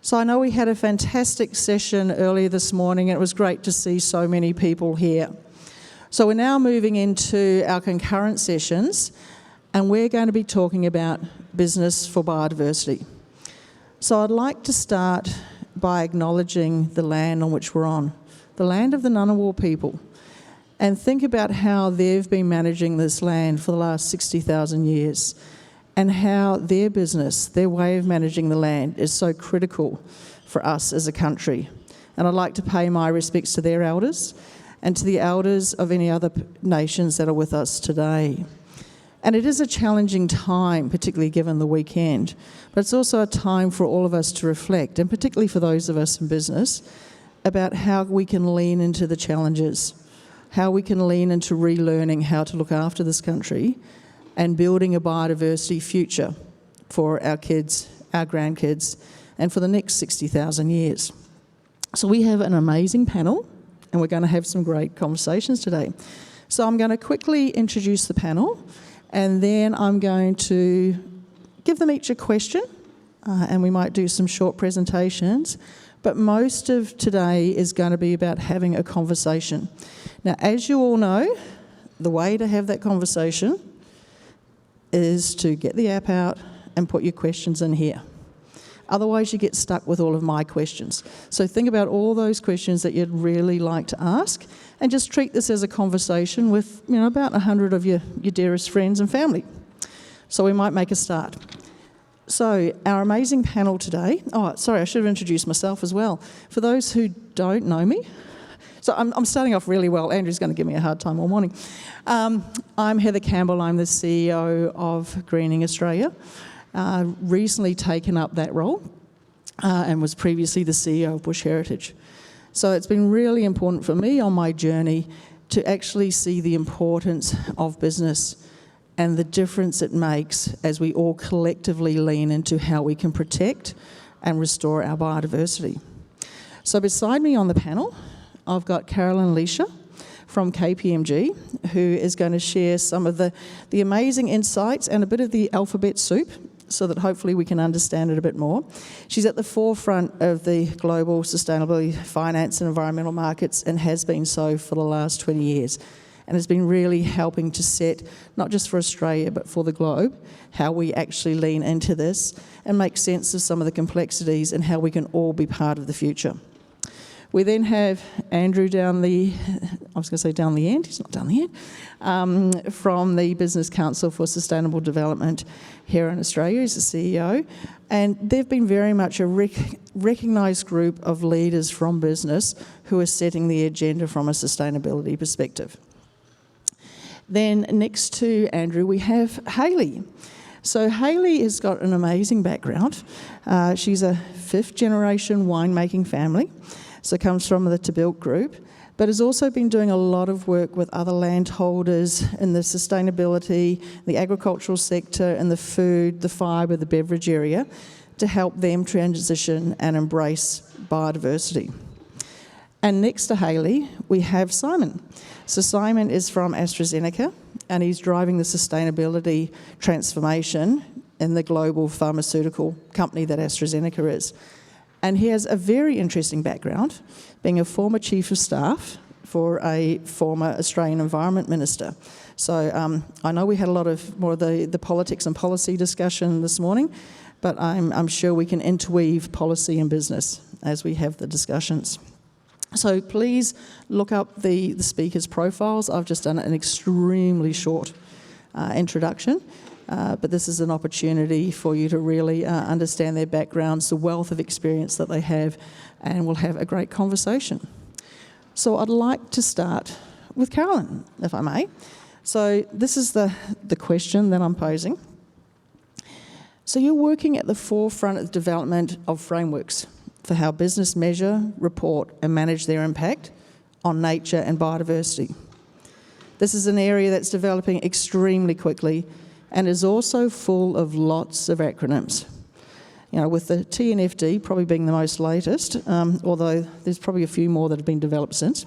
So I know we had a fantastic session earlier this morning, and it was great to see so many people here. So we're now moving into our concurrent sessions, and we're going to be talking about business for biodiversity. So I'd like to start by acknowledging the land on which we're on, the land of the Ngunnawal people, and think about how they've been managing this land for the last 60,000 years, and how their business, their way of managing the land is so critical for us as a country. And I'd like to pay my respects to their elders and to the elders of any other nations that are with us today. And it is a challenging time, particularly given the weekend, but it's also a time for all of us to reflect, and particularly for those of us in business, about how we can lean into the challenges, how we can lean into relearning how to look after this country and building a biodiversity future for our kids, our grandkids, and for the next 60,000 years. So we have an amazing panel, and we're going to have some great conversations today. So I'm going to quickly introduce the panel, and then I'm going to give them each a question, and we might do some short presentations, but most of today is going to be about having a conversation. Now, as you all know, the way to have that conversation is to get the app out and put your questions in here. Otherwise, you get stuck with all of my questions. So think about all those questions that you'd really like to ask, and just treat this as a conversation with, about 100 of your dearest friends and family. So we might make a start. So our amazing panel today... Oh, sorry, I should have introduced myself as well. For those who don't know me, so I'm starting off really well. Andrew's going to give me a hard time all morning. I'm Heather Campbell. I'm the CEO of Greening Australia. Recently taken up that role and was previously the CEO of Bush Heritage. So it's been really important for me on my journey to actually see the importance of business and the difference it makes as we all collectively lean into how we can protect and restore our biodiversity. So beside me on the panel, I've got Carolyn Leisha from KPMG, who is going to share some of the amazing insights and a bit of the alphabet soup so that hopefully we can understand it a bit more. She's at the forefront of the global sustainability, finance and environmental markets, and has been so for the last 20 years, and has been really helping to set, not just for Australia but for the globe, how we actually lean into this and make sense of some of the complexities and how we can all be part of the future. We then have Andrew down the end, he's not down the end, from the Business Council for Sustainable Development here in Australia. He's the CEO. And they've been very much a recognised group of leaders from business who are setting the agenda from a sustainability perspective. Then next to Andrew, we have Hayley. So Hayley has got an amazing background. She's a fifth-generation winemaking family. So comes from the Tabilt Group, but has also been doing a lot of work with other landholders in the sustainability, the agricultural sector, and the food, the fibre, the beverage area to help them transition and embrace biodiversity. And next to Hayley, we have Simon. So Simon is from AstraZeneca, and he's driving the sustainability transformation in the global pharmaceutical company that AstraZeneca is. And he has a very interesting background, being a former chief of staff for a former Australian Environment Minister. So I know we had a lot of more of the politics and policy discussion this morning, but I'm sure we can interweave policy and business as we have the discussions. So please look up the speakers' profiles. I've just done an extremely short introduction. But this is an opportunity for you to really understand their backgrounds, the wealth of experience that they have, and we'll have a great conversation. So I'd like to start with Carolyn, if I may. So this is the question that I'm posing. So you're working at the forefront of the development of frameworks for how business measure, report, and manage their impact on nature and biodiversity. This is an area that's developing extremely quickly and is also full of lots of acronyms. With the TNFD probably being the most latest, although there's probably a few more that have been developed since.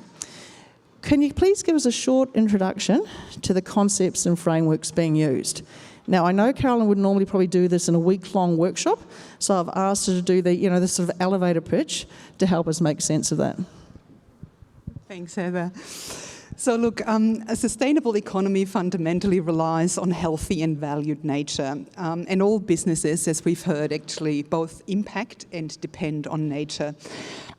Can you please give us a short introduction to the concepts and frameworks being used Now, I know Carolyn would normally probably do this in a week-long workshop, so I've asked her to do the sort of elevator pitch to help us make sense of that. Thanks, Heather. So look, a sustainable economy fundamentally relies on healthy and valued nature. And all businesses, as we've heard, actually both impact and depend on nature.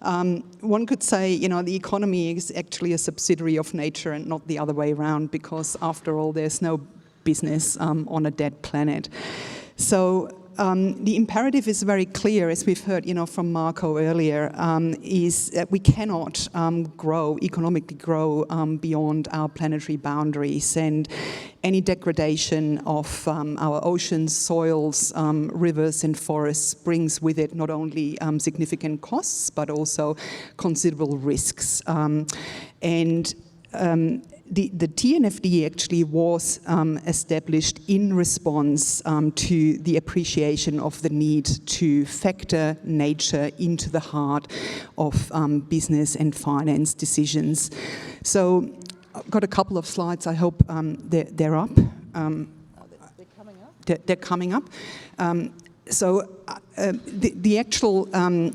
One could say, the economy is actually a subsidiary of nature and not the other way around, because after all, there's no business on a dead planet. So the imperative is very clear, as we've heard, from Marco earlier, is that we cannot economically grow beyond our planetary boundaries, and any degradation of our oceans, soils, rivers and forests brings with it not only significant costs, but also considerable risks. The TNFD actually was established in response to the appreciation of the need to factor nature into the heart of business and finance decisions. So I've got a couple of slides. I hope they're up. They're coming up? They're coming up. The actual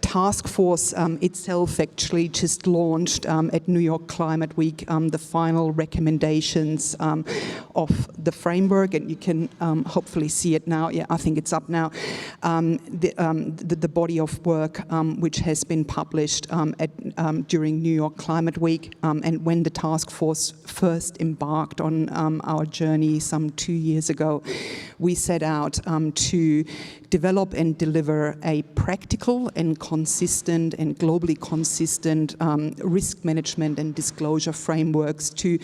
task force itself actually just launched at New York Climate Week the final recommendations of the framework, and you can hopefully see it now. Yeah, I think it's up now. The body of work which has been published during New York Climate Week, and when the task force first embarked on our journey some 2 years ago, we set out to develop and deliver a practical and consistent and globally consistent risk management and disclosure frameworks to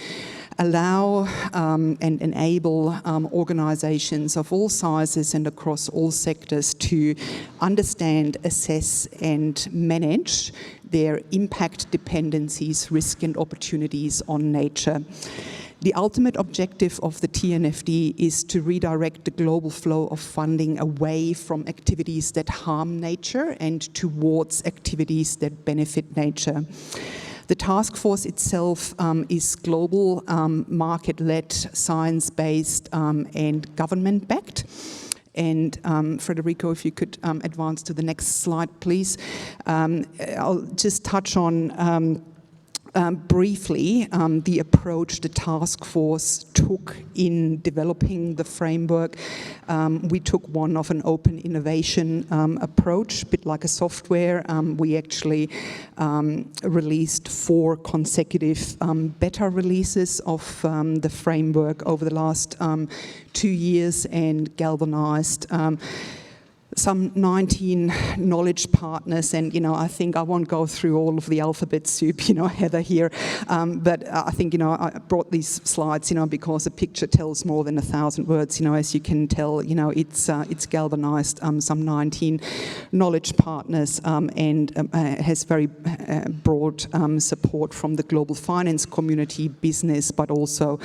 allow and enable organizations of all sizes and across all sectors to understand, assess and manage their impact dependencies, risk and opportunities on nature. The ultimate objective of the TNFD is to redirect the global flow of funding away from activities that harm nature and towards activities that benefit nature. The task force itself is global, market-led, science-based and government-backed. And Federico, if you could advance to the next slide, please. I'll just touch on briefly the approach the task force took in developing the framework. We took one of an open innovation approach, a bit like a software. We actually released 4 consecutive beta releases of the framework over the last 2 years and galvanized some 19 knowledge partners, and I think I won't go through all of the alphabet soup, Heather here, but I think I brought these slides, because a picture tells more than 1,000 words. As you can tell, it's galvanized some 19 knowledge partners and has very broad support from the global finance community, business, but also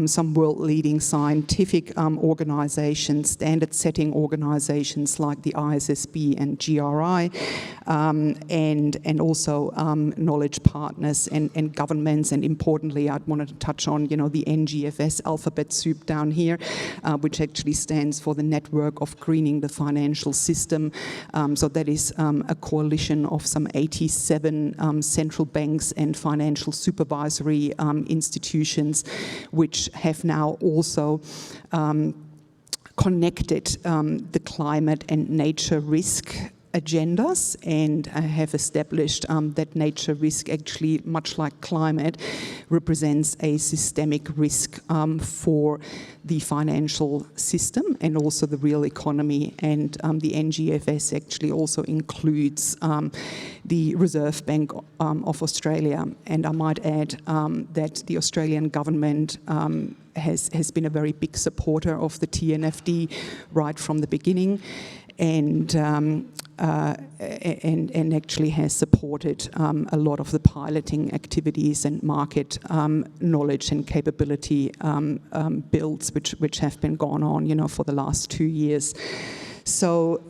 some world-leading scientific organizations, standard-setting organizations like the ISSB and GRI, and also knowledge partners and governments, and importantly, I'd wanted to touch on, the NGFS alphabet soup down here, which actually stands for the Network of Greening the Financial System. So that is a coalition of some 87 central banks and financial supervisory institutions, which have now also connected the climate and nature risk agendas and have established that nature risk, actually much like climate, represents a systemic risk for the financial system and also the real economy. And the NGFS actually also includes the Reserve Bank of Australia. And I might add that the Australian government has been a very big supporter of the TNFD right from the beginning, and actually has supported a lot of the piloting activities and market knowledge and capability builds which have been going on, for the last 2 years. So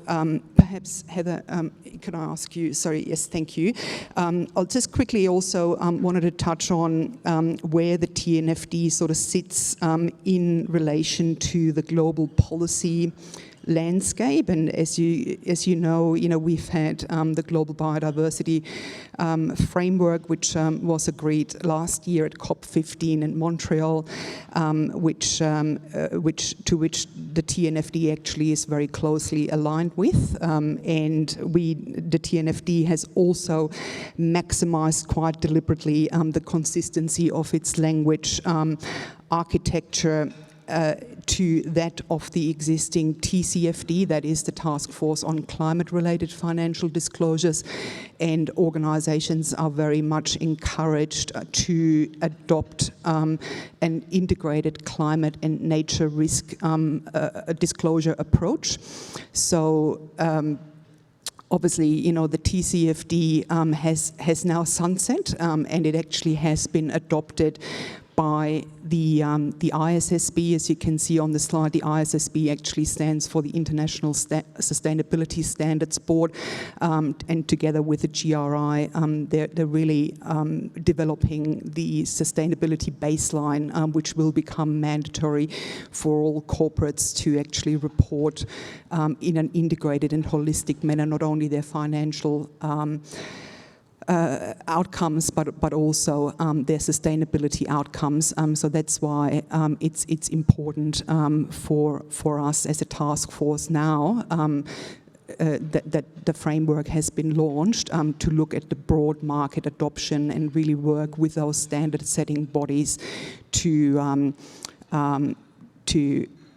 perhaps, Heather, can I ask you, sorry, yes, thank you. I'll just quickly also wanted to touch on where the TNFD sort of sits in relation to the global policy landscape. And as you know, we've had the global biodiversity framework, which was agreed last year at COP15 in Montreal, which the TNFD actually is very closely aligned with. And the TNFD has also maximised quite deliberately the consistency of its language architecture to that of the existing TCFD, that is the Task Force on Climate-Related Financial Disclosures, and organisations are very much encouraged to adopt an integrated climate and nature risk disclosure approach. So obviously, the TCFD has now sunset, and it actually has been adopted by the ISSB. As you can see on the slide, the ISSB actually stands for the International Sustainability Standards Board, and together with the GRI, they're really developing the sustainability baseline, which will become mandatory for all corporates to actually report in an integrated and holistic manner, not only their financial outcomes, but also their sustainability outcomes. So that's why it's important for us as a task force now that the framework has been launched to look at the broad market adoption and really work with those standard-setting bodies to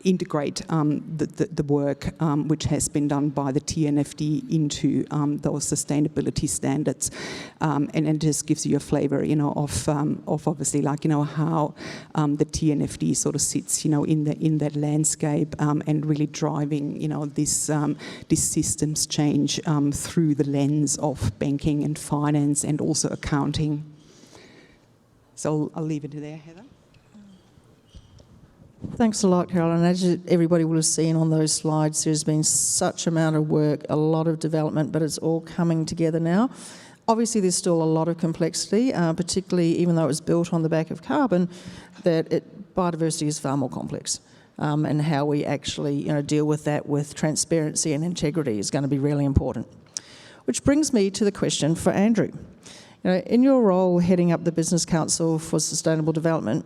integrate the work which has been done by the TNFD into those sustainability standards, and it just gives you a flavour, of obviously how the TNFD sort of sits, in that landscape, and really driving, this systems change through the lens of banking and finance and also accounting. So I'll leave it there, Heather. Thanks a lot, Caroline. As everybody will have seen on those slides, there's been such amount of work, a lot of development, but it's all coming together now. Obviously, there's still a lot of complexity, particularly even though it was built on the back of carbon, biodiversity is far more complex. And how we actually deal with that with transparency and integrity is going to be really important. Which brings me to the question for Andrew. In your role heading up the Business Council for Sustainable Development,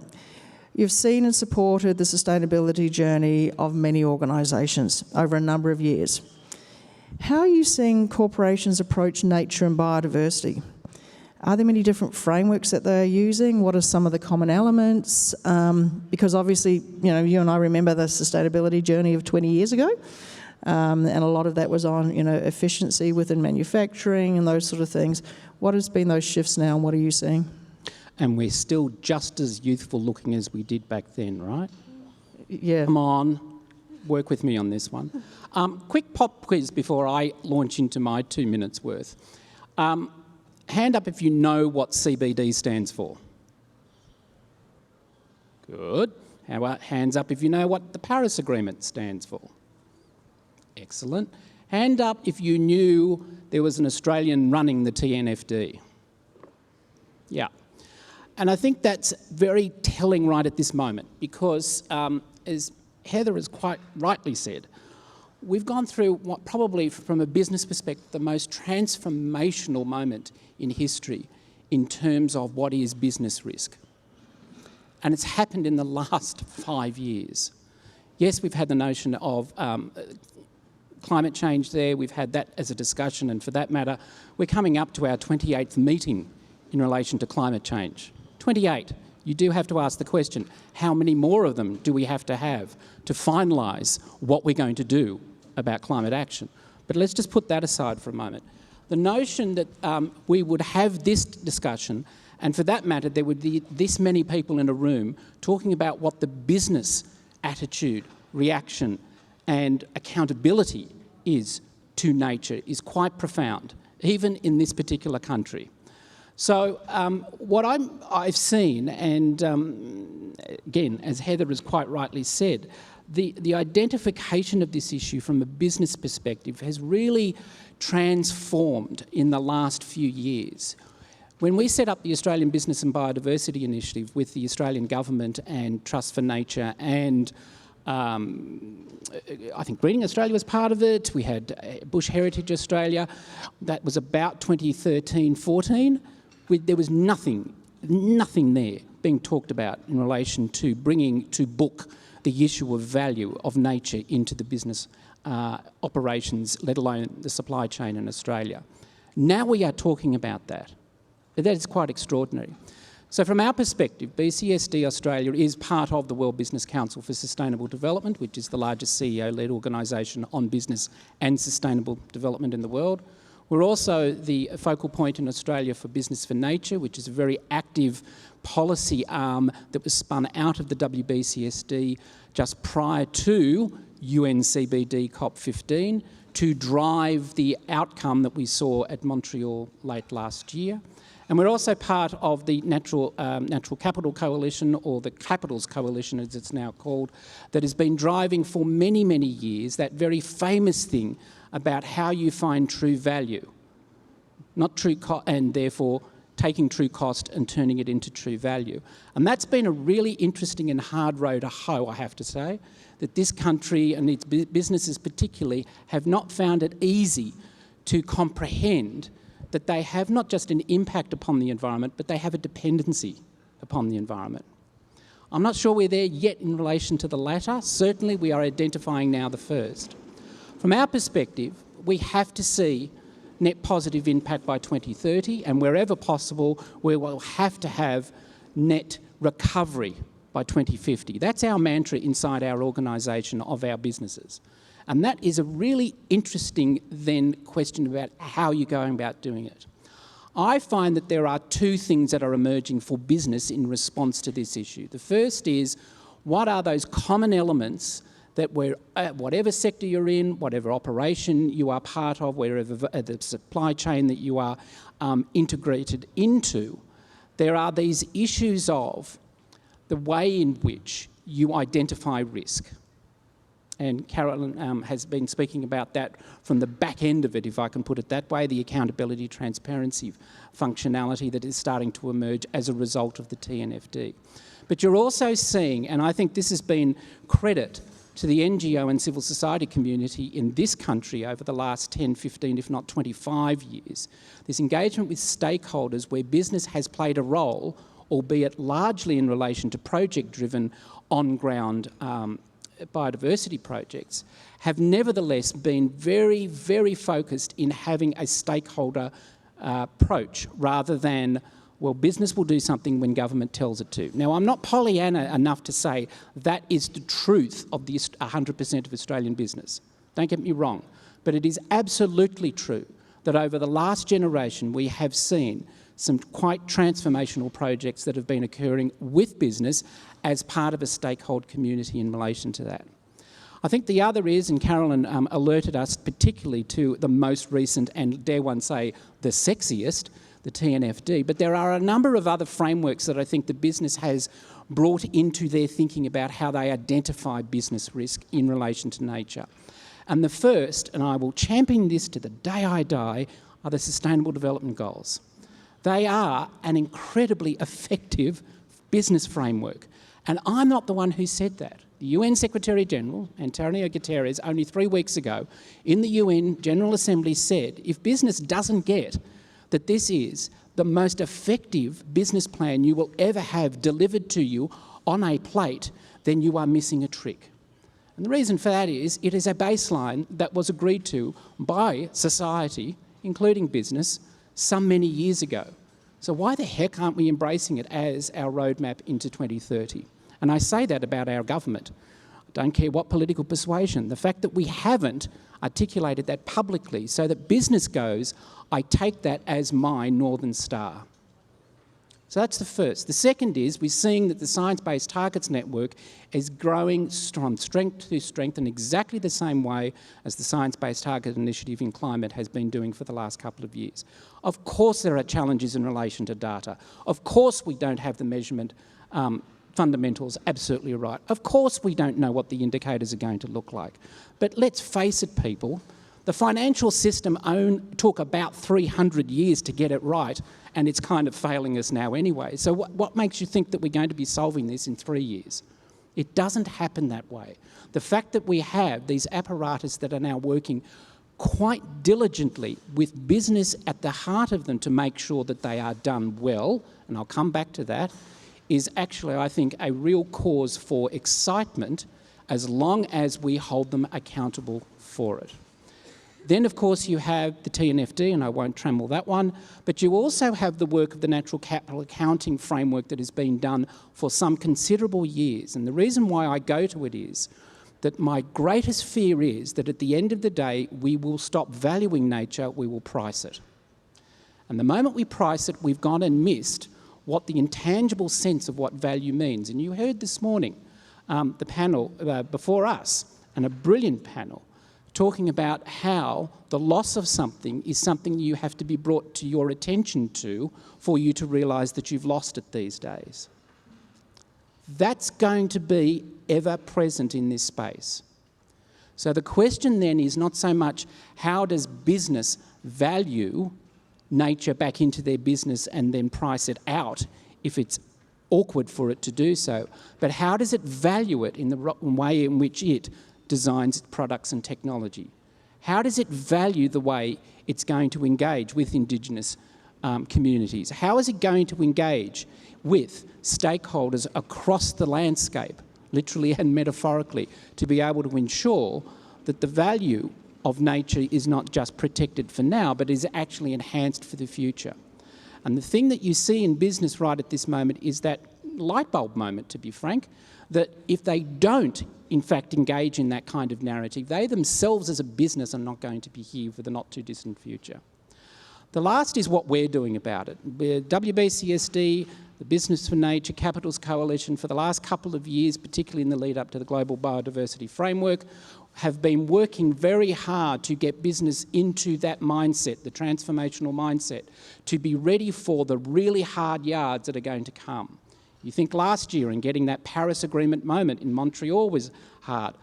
you've seen and supported the sustainability journey of many organisations over a number of years. How are you seeing corporations approach nature and biodiversity? Are there many different frameworks that they're using? What are some of the common elements? Because obviously, you and I remember the sustainability journey of 20 years ago, and a lot of that was on, efficiency within manufacturing and those sort of things. What has been those shifts now, and what are you seeing? And we're still just as youthful looking as we did back then, right? Yeah. Come on, work with me on this one. Quick pop quiz before I launch into my 2 minutes worth. Hand up if you know what CBD stands for. Good. How about hands up if you know what the Paris Agreement stands for? Excellent. Hand up if you knew there was an Australian running the TNFD. Yeah. And I think that's very telling right at this moment because, as Heather has quite rightly said, we've gone through what probably, from a business perspective, the most transformational moment in history in terms of what is business risk. And it's happened in the last 5 years. Yes, we've had the notion of climate change there. We've had that as a discussion. And for that matter, we're coming up to our 28th meeting in relation to climate change. 28. You do have to ask the question, how many more of them do we have to finalise what we're going to do about climate action? But let's just put that aside for a moment. The notion that we would have this discussion, and for that matter, there would be this many people in a room talking about what the business attitude, reaction, and accountability is to nature is quite profound, even in this particular country. So what I've seen, and again, as Heather has quite rightly said, the identification of this issue from a business perspective has really transformed in the last few years. When we set up the Australian Business and Biodiversity Initiative with the Australian Government and Trust for Nature, and I think Greening Australia was part of it, we had Bush Heritage Australia, that was about 2013-14, there was nothing there being talked about in relation to bringing to book the issue of value of nature into the business operations, let alone the supply chain in Australia. Now we are talking about that. That is quite extraordinary. So from our perspective, BCSD Australia is part of the World Business Council for Sustainable Development, which is the largest CEO-led organisation on business and sustainable development in the world. We're also the focal point in Australia for Business for Nature, which is a very active policy arm that was spun out of the WBCSD just prior to UNCBD COP15 to drive the outcome that we saw at Montreal late last year. And we're also part of the Natural Capital Coalition, or the Capitals Coalition as it's now called, that has been driving for many, many years that very famous thing about how you find true value, not true and therefore taking true cost and turning it into true value. And that's been a really interesting and hard road to hoe, I have to say, that this country and its businesses particularly have not found it easy to comprehend that they have not just an impact upon the environment, but they have a dependency upon the environment. I'm not sure we're there yet in relation to the latter. Certainly we are identifying now the first. From our perspective, we have to see net positive impact by 2030, and wherever possible, we will have to have net recovery by 2050. That's our mantra inside our organisation of our businesses. And that is a really interesting then question about how you're going about doing it. I find that there are two things that are emerging for business in response to this issue. The first is, what are those common elements that whatever sector you're in, whatever operation you are part of, wherever the supply chain that you are integrated into, there are these issues of the way in which you identify risk. And Carolyn has been speaking about that from the back end of it, if I can put it that way, the accountability, transparency functionality that is starting to emerge as a result of the TNFD. But you're also seeing, and I think this has been credit to the NGO and civil society community in this country over the last 10, 15, if not 25 years, this engagement with stakeholders where business has played a role, albeit largely in relation to project-driven on-ground biodiversity projects, have nevertheless been very, very focused in having a stakeholder approach rather than, well, business will do something when government tells it to. Now, I'm not Pollyanna enough to say that is the truth of the 100% of Australian business. Don't get me wrong. But it is absolutely true that over the last generation we have seen some quite transformational projects that have been occurring with business as part of a stakeholder community in relation to that. I think the other is, and Carolyn alerted us particularly to the most recent and, dare one say, the sexiest, the TNFD, but there are a number of other frameworks that I think the business has brought into their thinking about how they identify business risk in relation to nature. And the first, and I will champion this to the day I die, are the Sustainable Development Goals. They are an incredibly effective business framework. And I'm not the one who said that. The UN Secretary-General, Antonio Guterres, only 3 weeks ago, in the UN General Assembly said, if business doesn't get that this is the most effective business plan you will ever have delivered to you on a plate, then you are missing a trick. And the reason for that is it is a baseline that was agreed to by society, including business, some many years ago. So why the heck aren't we embracing it as our roadmap into 2030? And I say that about our government. I don't care what political persuasion. The fact that we haven't articulated that publicly so that business goes, I take that as my Northern Star. So that's the first. The second is we're seeing that the Science-Based Targets Network is growing from strength to strength in exactly the same way as the Science-Based Target Initiative in Climate has been doing for the last couple of years. Of course there are challenges in relation to data. Of course we don't have the measurement fundamentals absolutely right. Of course we don't know what the indicators are going to look like. But let's face it, people, the financial system took about 300 years to get it right, and it's kind of failing us now anyway. So what makes you think that we're going to be solving this in 3 years? It doesn't happen that way. The fact that we have these apparatus that are now working quite diligently with business at the heart of them to make sure that they are done well, and I'll come back to that, is actually, I think, a real cause for excitement as long as we hold them accountable for it. Then, of course, you have the TNFD, and I won't trammel that one, but you also have the work of the Natural Capital Accounting Framework that has been done for some considerable years. And the reason why I go to it is that my greatest fear is that at the end of the day, we will stop valuing nature, we will price it. And the moment we price it, we've gone and missed what the intangible sense of what value means. And you heard this morning the panel before us, and a brilliant panel, talking about how the loss of something is something you have to be brought to your attention to for you to realise that you've lost it these days. That's going to be ever present in this space. So the question then is not so much how does business value nature back into their business and then price it out if it's awkward for it to do so, but how does it value it in the way in which it designs its products and technology? How does it value the way it's going to engage with Indigenous communities? How is it going to engage with stakeholders across the landscape, literally and metaphorically, to be able to ensure that the value of nature is not just protected for now, but is actually enhanced for the future? And the thing that you see in business right at this moment is that light bulb moment, to be frank, that if they don't in fact engage in that kind of narrative, they themselves as a business are not going to be here for the not too distant future. The last is what we're doing about it. WBCSD, the Business for Nature Capitals Coalition, for the last couple of years, particularly in the lead up to the Global Biodiversity Framework, have been working very hard to get business into that mindset, the transformational mindset, to be ready for the really hard yards that are going to come. You think last year in getting that Paris Agreement moment in Montreal was hard.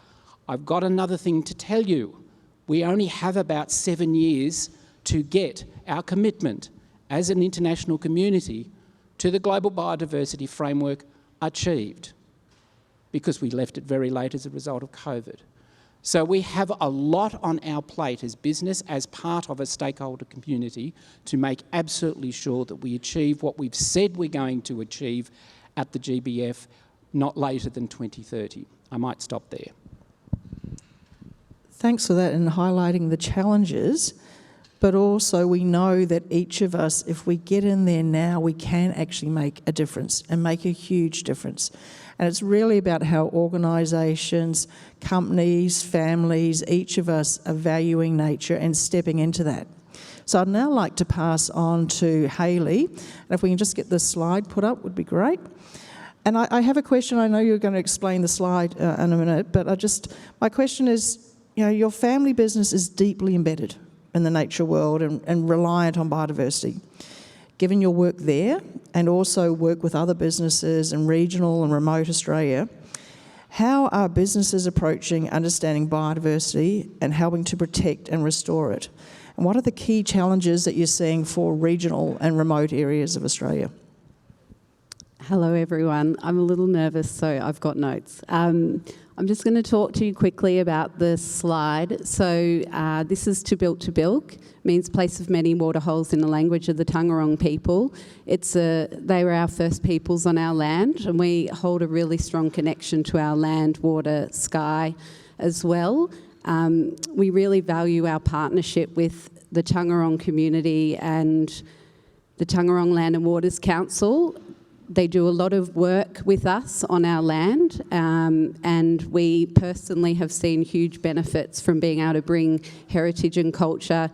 I've got another thing to tell you. We only have about 7 years to get our commitment as an international community to the Global Biodiversity Framework achieved, because we left it very late as a result of COVID. So we have a lot on our plate as business, as part of a stakeholder community, to make absolutely sure that we achieve what we've said we're going to achieve at the GBF not later than 2030. I might stop there. Thanks for that and highlighting the challenges, but also we know that each of us, if we get in there now, we can actually make a difference and make a huge difference. And it's really about how organisations, companies, families, each of us are valuing nature and stepping into that. So I'd now like to pass on to Hayley, and if we can just get the slide put up would be great. And I have a question. I know you're going to explain the slide in a minute, but my question is, you know, your family business is deeply embedded in the nature world and reliant on biodiversity. Given your work there and also work with other businesses in regional and remote Australia, how are businesses approaching understanding biodiversity and helping to protect and restore it? And what are the key challenges that you're seeing for regional and remote areas of Australia? Hello everyone. I'm a little nervous, so I've got notes. I'm just going to talk to you quickly about the slide. So this is to bilk, means place of many waterholes in the language of the Taungurung people. They were our first peoples on our land, and we hold a really strong connection to our land, water, sky as well. We really value our partnership with the Taungurung community and the Taungurung Land and Waters Council. They do a lot of work with us on our land, and we personally have seen huge benefits from being able to bring heritage and culture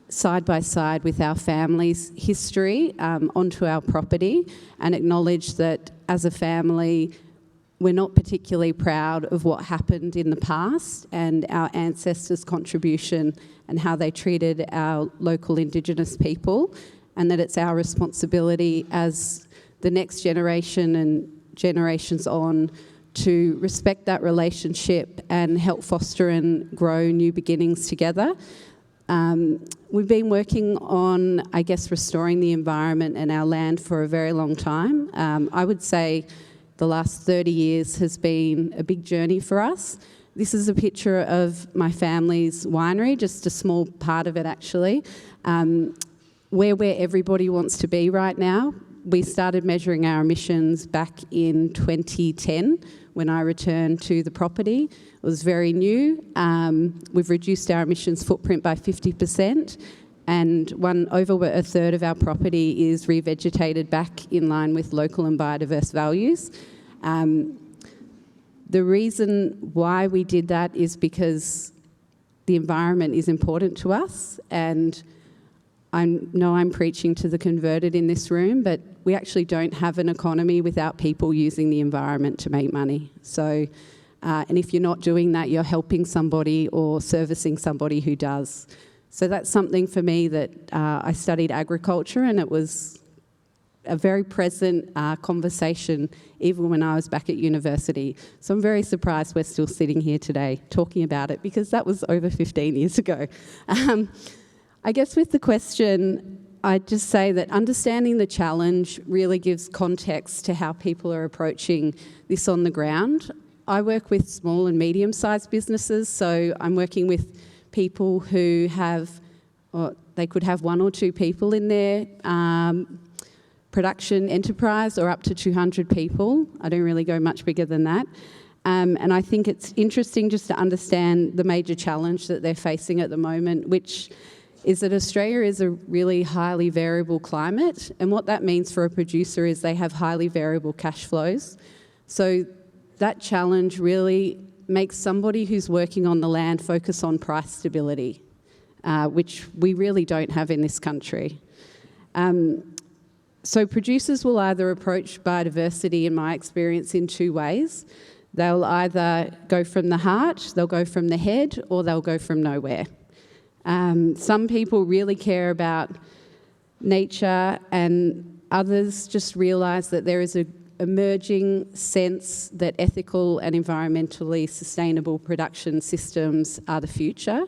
side by side with our family's history onto our property and acknowledge that as a family we're not particularly proud of what happened in the past and our ancestors' contribution and how they treated our local Indigenous people, and that it's our responsibility as the next generation and generations on to respect that relationship and help foster and grow new beginnings together. We've been working on, I guess, restoring the environment and our land for a very long time. I would say the last 30 years has been a big journey for us. This is a picture of my family's winery, just a small part of it actually. We're where everybody wants to be right now. We started measuring our emissions back in 2010 when I returned to the property. It was very new. We've reduced our emissions footprint by 50%, and over a third of our property is revegetated back in line with local and biodiverse values. The reason why we did that is because the environment is important to us, and I know I'm preaching to the converted in this room, but we actually don't have an economy without people using the environment to make money. So, and if you're not doing that, you're helping somebody or servicing somebody who does. So that's something for me that I studied agriculture, and it was a very present conversation even when I was back at university. So I'm very surprised we're still sitting here today talking about it, because that was over 15 years ago. I guess with the question, I'd just say that understanding the challenge really gives context to how people are approaching this on the ground. I work with small and medium-sized businesses, so I'm working with people who have, or they could have 1 or 2 people in their production enterprise, or up to 200 people. I don't really go much bigger than that. And I think it's interesting just to understand the major challenge that they're facing at the moment, which is that Australia is a really highly variable climate, and what that means for a producer is they have highly variable cash flows. So that challenge really makes somebody who's working on the land focus on price stability, which we really don't have in this country. So producers will either approach biodiversity, in my experience, in 2 ways. They'll either go from the heart, they'll go from the head, or they'll go from nowhere. Some people really care about nature, and others just realise that there is an emerging sense that ethical and environmentally sustainable production systems are the future,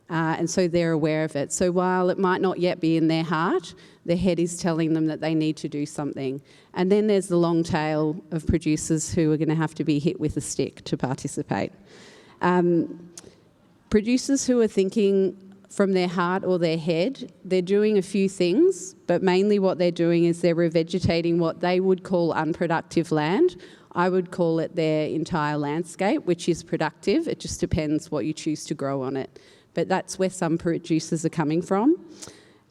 and so they're aware of it. So while it might not yet be in their heart, their head is telling them that they need to do something. And then there's the long tail of producers who are going to have to be hit with a stick to participate. Producers who are thinking from their heart or their head, they're doing a few things, but mainly what they're doing is they're revegetating what they would call unproductive land. I would call it their entire landscape, which is productive. It just depends what you choose to grow on it. But that's where some producers are coming from.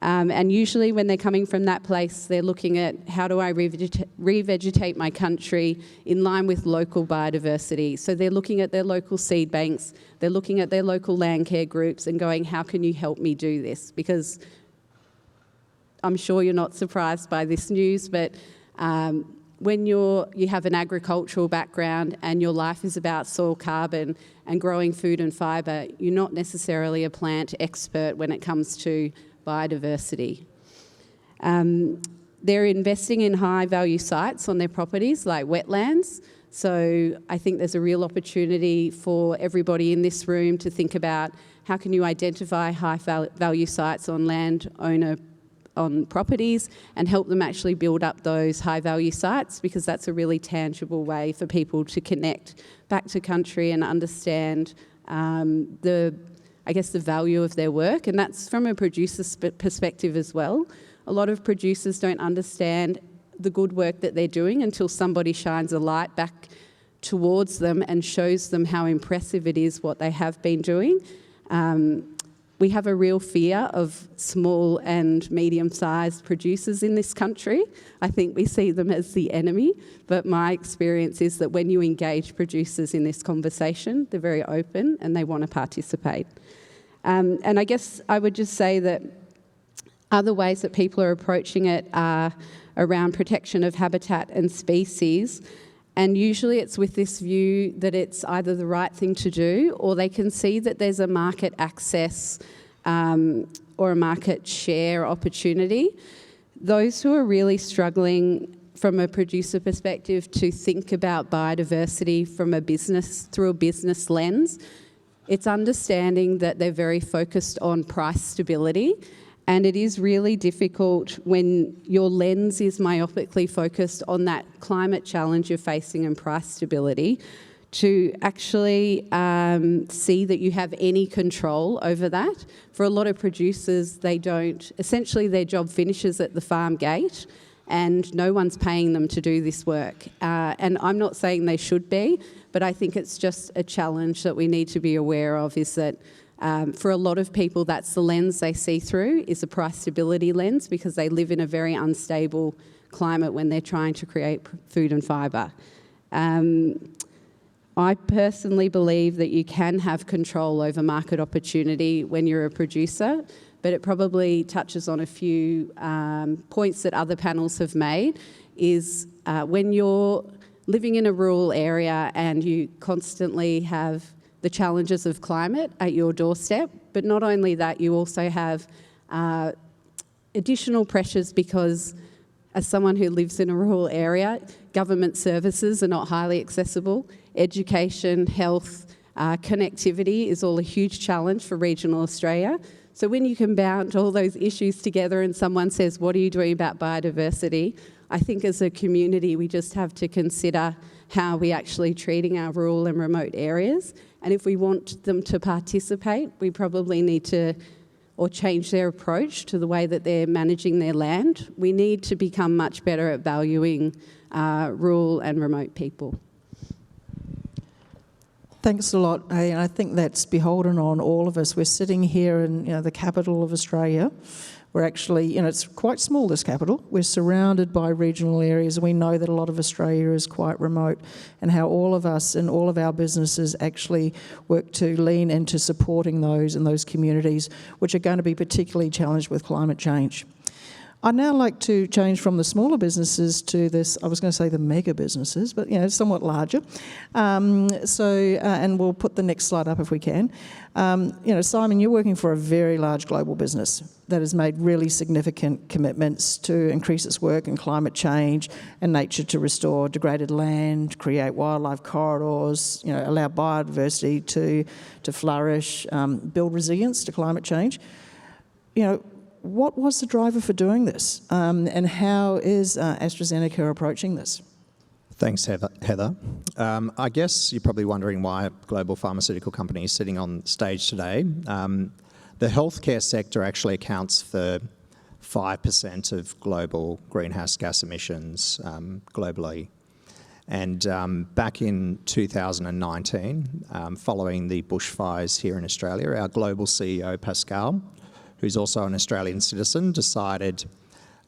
And usually when they're coming from that place, they're looking at how do I revegetate my country in line with local biodiversity. So they're looking at their local seed banks, they're looking at their local land care groups and going, how can you help me do this? Because I'm sure you're not surprised by this news, but when you have an agricultural background and your life is about soil carbon and growing food and fibre, you're not necessarily a plant expert when it comes to biodiversity. They're investing in high value sites on their properties like wetlands. So I think there's a real opportunity for everybody in this room to think about how can you identify high value sites on on properties and help them actually build up those high value sites, because that's a really tangible way for people to connect back to country and understand the value of their work, and that's from a producer's perspective as well. A lot of producers don't understand the good work that they're doing until somebody shines a light back towards them and shows them how impressive it is what they have been doing. We have a real fear of small and medium-sized producers in this country. I think we see them as the enemy, but my experience is that when you engage producers in this conversation, they're very open and they want to participate. And I guess I would just say that Other ways that people are approaching it are around protection of habitat and species, and usually it's with this view that it's either the right thing to do or they can see that there's a market access or a market share opportunity. Those who are really struggling from a producer perspective to think about biodiversity from a business, through a business lens, it's understanding that they're very focused on price stability. And it is really difficult when your lens is myopically focused on that climate challenge you're facing and price stability to actually see that you have any control over that. For a lot of producers, they don't. Essentially, their job finishes at the farm gate and no one's paying them to do this work. And I'm not saying they should be, but I think it's just a challenge that we need to be aware of, is that for a lot of people, that's the lens they see through, is a price stability lens, because they live in a very unstable climate when they're trying to create food and fibre. I personally believe that you can have control over market opportunity when you're a producer, but it probably touches on a few points that other panels have made, is when you're living in a rural area and you constantly have the challenges of climate at your doorstep, but not only that, you also have additional pressures because as someone who lives in a rural area, government services are not highly accessible. Education, health, connectivity is all a huge challenge for regional Australia. So when you compound all those issues together and someone says, what are you doing about biodiversity? I think as a community, we just have to consider how we're actually treating our rural and remote areas. And if we want them to participate, we probably need to change their approach to the way that they're managing their land. We need to become much better at valuing rural and remote people. Thanks a lot. And I think that's beholden on all of us. We're sitting here in the capital of Australia. We're actually, it's quite small, this capital. We're surrounded by regional areas. We know that a lot of Australia is quite remote, and how all of us and all of our businesses actually work to lean into supporting those in those communities, which are going to be particularly challenged with climate change. I'd now like to change from the smaller businesses to this, I was going to say the mega businesses, but somewhat larger. And we'll put the next slide up if we can. Simon, you're working for a very large global business that has made really significant commitments to increase its work in climate change and nature to restore degraded land, create wildlife corridors, allow biodiversity to flourish, build resilience to climate change. What was the driver for doing this, and how is AstraZeneca approaching this? Thanks, Heather. I guess you're probably wondering why a global pharmaceutical company is sitting on stage today. The healthcare sector actually accounts for 5% of global greenhouse gas emissions globally. And back in 2019, following the bushfires here in Australia, our global CEO, Pascal, who's also an Australian citizen, decided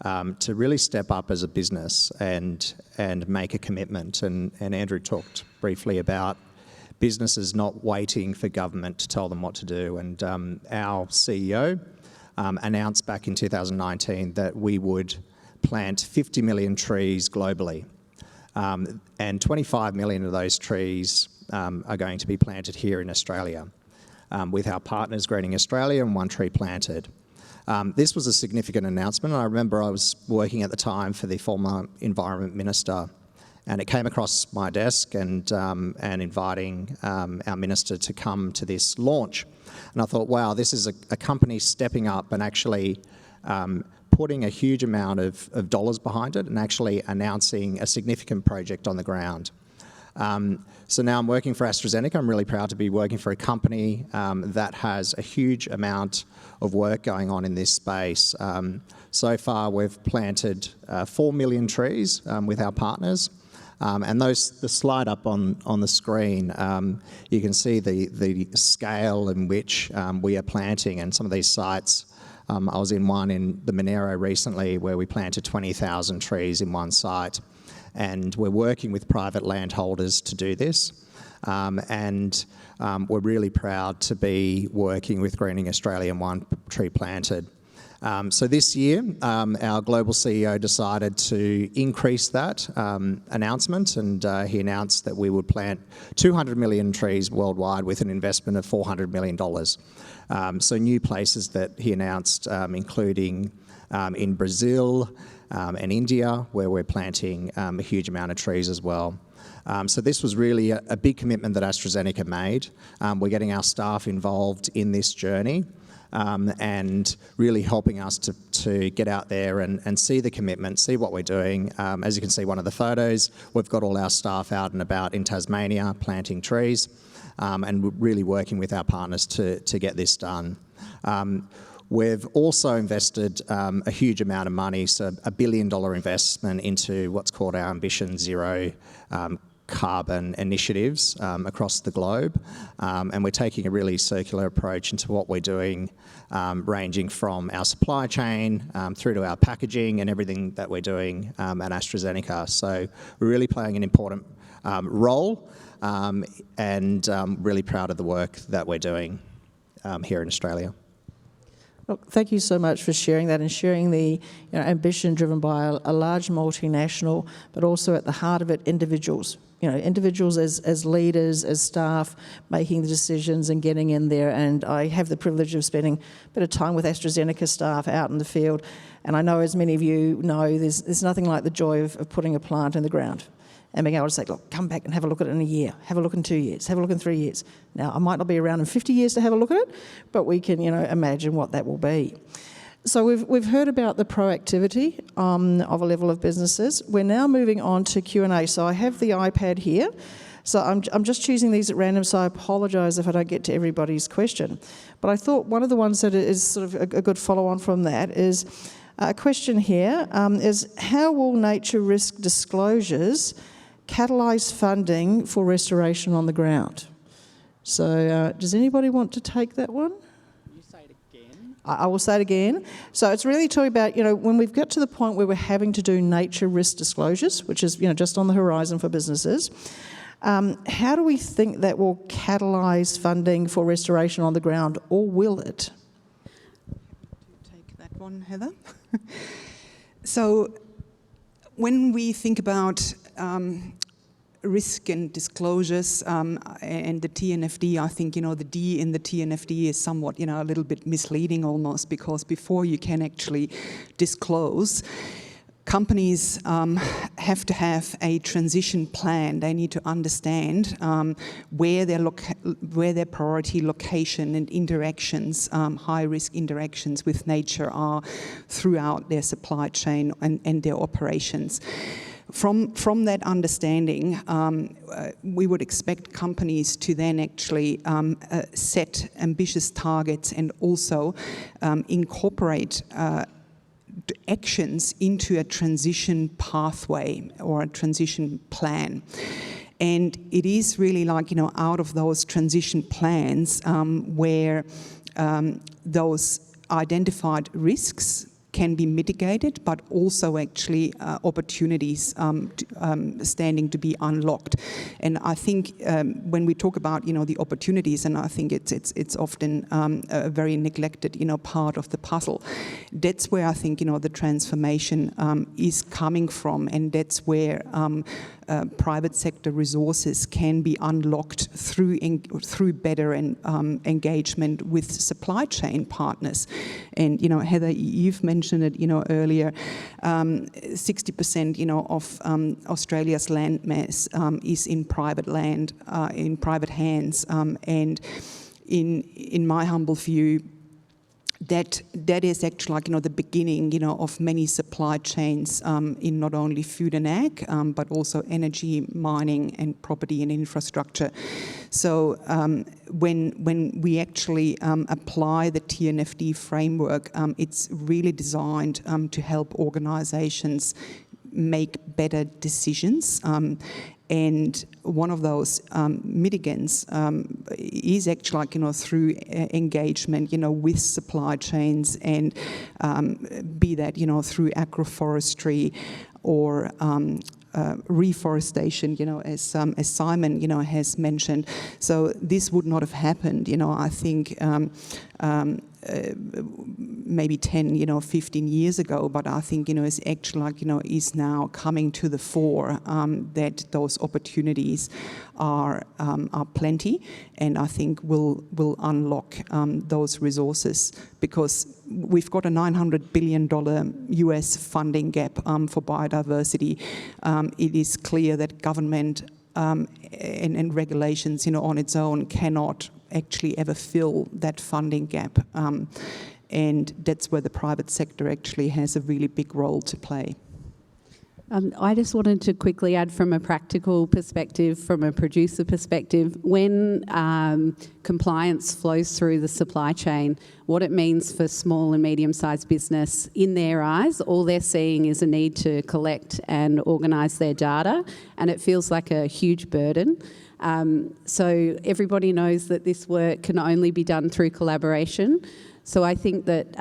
to really step up as a business and make a commitment. And Andrew talked briefly about businesses not waiting for government to tell them what to do. And our CEO announced back in 2019 that we would plant 50 million trees globally. And 25 million of those trees are going to be planted here in Australia. With our partners Greening Australia and 1 tree planted. This was a significant announcement. I remember I was working at the time for the former Environment Minister, and it came across my desk and inviting our Minister to come to this launch. And I thought, wow, this is a company stepping up and actually putting a huge amount of dollars behind it and actually announcing a significant project on the ground. So now I'm working for AstraZeneca. I'm really proud to be working for a company that has a huge amount of work going on in this space. So far, we've planted 4 million trees with our partners. And the slide up on the screen, you can see the scale in which we are planting, and some of these sites. I was in one in the Monero recently where we planted 20,000 trees in one site. And we're working with private landholders to do this. And we're really proud to be working with Greening Australia and 1 tree planted. So this year, our global CEO decided to increase that announcement, and he announced that we would plant 200 million trees worldwide with an investment of $400 million. So new places that he announced, including in Brazil and India, where we're planting a huge amount of trees as well. So this was really a big commitment that AstraZeneca made. We're getting our staff involved in this journey and really helping us to get out there and see the commitment, see what we're doing. As you can see, one of the photos, we've got all our staff out and about in Tasmania planting trees and really working with our partners to get this done. We've also invested a huge amount of money, so $1 billion investment into what's called our Ambition Zero carbon initiatives across the globe. And we're taking a really circular approach into what we're doing, ranging from our supply chain through to our packaging and everything that we're doing at AstraZeneca. So we're really playing an important role and really proud of the work that we're doing here in Australia. Look, thank you so much for sharing that and sharing the ambition driven by a large multinational, but also at the heart of it, individuals. Individuals as leaders, as staff, making the decisions and getting in there. And I have the privilege of spending a bit of time with AstraZeneca staff out in the field. And I know, as many of you know, there's nothing like the joy of putting a plant in the ground and being able to say, look, come back and have a look at it in a year, have a look in 2 years, have a look in 3 years. Now, I might not be around in 50 years to have a look at it, but we can, imagine what that will be. So we've heard about the proactivity of a level of businesses. We're now moving on to Q&A. So I have the iPad here. So I'm just choosing these at random, so I apologise if I don't get to everybody's question. But I thought one of the ones that is sort of a good follow-on from that is a question here is how will nature risk disclosures catalyse funding for restoration on the ground? So does anybody want to take that one? You say it again. I will say it again. So it's really talking about, when we've got to the point where we're having to do nature risk disclosures, which is, just on the horizon for businesses, how do we think that will catalyse funding for restoration on the ground, or will it? Take that one, Heather. So when we think about risk and disclosures and the TNFD, I think, the D in the TNFD is somewhat, a little bit misleading almost, because before you can actually disclose, companies have to have a transition plan. They need to understand where their priority location and interactions, high-risk interactions with nature are throughout their supply chain and their operations. From that understanding, we would expect companies to then actually set ambitious targets and also incorporate actions into a transition pathway or a transition plan. And it is really like, out of those transition plans where those identified risks can be mitigated, but also actually opportunities standing to be unlocked. And I think when we talk about the opportunities, and I think it's often a very neglected part of the puzzle. That's where I think the transformation is coming from, and that's where private sector resources can be unlocked through better engagement with supply chain partners. And Heather, you've mentioned it earlier. 60% of Australia's land mass is in private land, in private hands, and in my humble view, that is actually like the beginning of many supply chains in not only food and ag but also energy, mining and property and infrastructure. So when we actually apply the TNFD framework, it's really designed to help organisations make better decisions. And one of those mitigants is actually through engagement with supply chains, and be that through agroforestry or reforestation, as Simon has mentioned. So this would not have happened, I think, maybe 10, 15 years ago, but I think, it's actually is now coming to the fore, that those opportunities are plenty, and I think will unlock those resources, because we've got a $900 billion US funding gap for biodiversity. It is clear that government and regulations, on its own cannot actually ever fill that funding gap. And that's where the private sector actually has a really big role to play. I just wanted to quickly add from a practical perspective, from a producer perspective, when compliance flows through the supply chain, what it means for small and medium-sized business, in their eyes, all they're seeing is a need to collect and organise their data, and it feels like a huge burden. So everybody knows that this work can only be done through collaboration. So I think that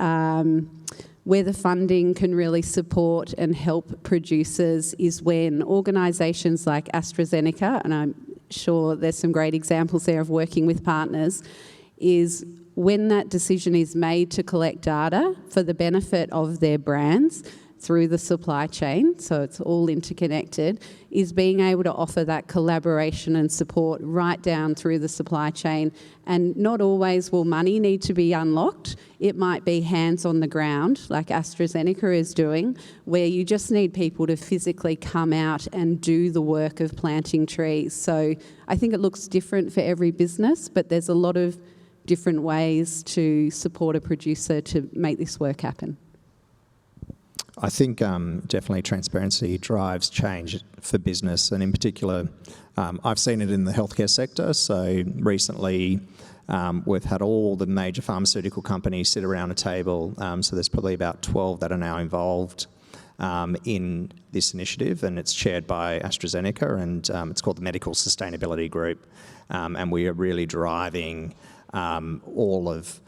where the funding can really support and help producers is when organisations like AstraZeneca, and I'm sure there's some great examples there of working with partners, is when that decision is made to collect data for the benefit of their brands through the supply chain, so it's all interconnected, is being able to offer that collaboration and support right down through the supply chain. And not always will money need to be unlocked. It might be hands on the ground, like AstraZeneca is doing, where you just need people to physically come out and do the work of planting trees. So I think it looks different for every business, but there's a lot of different ways to support a producer to make this work happen. I think definitely transparency drives change for business, and in particular, I've seen it in the healthcare sector. So recently, we've had all the major pharmaceutical companies sit around a table. So there's probably about 12 that are now involved in this initiative, and it's chaired by AstraZeneca, and it's called the Medical Sustainability Group. And we are really driving all of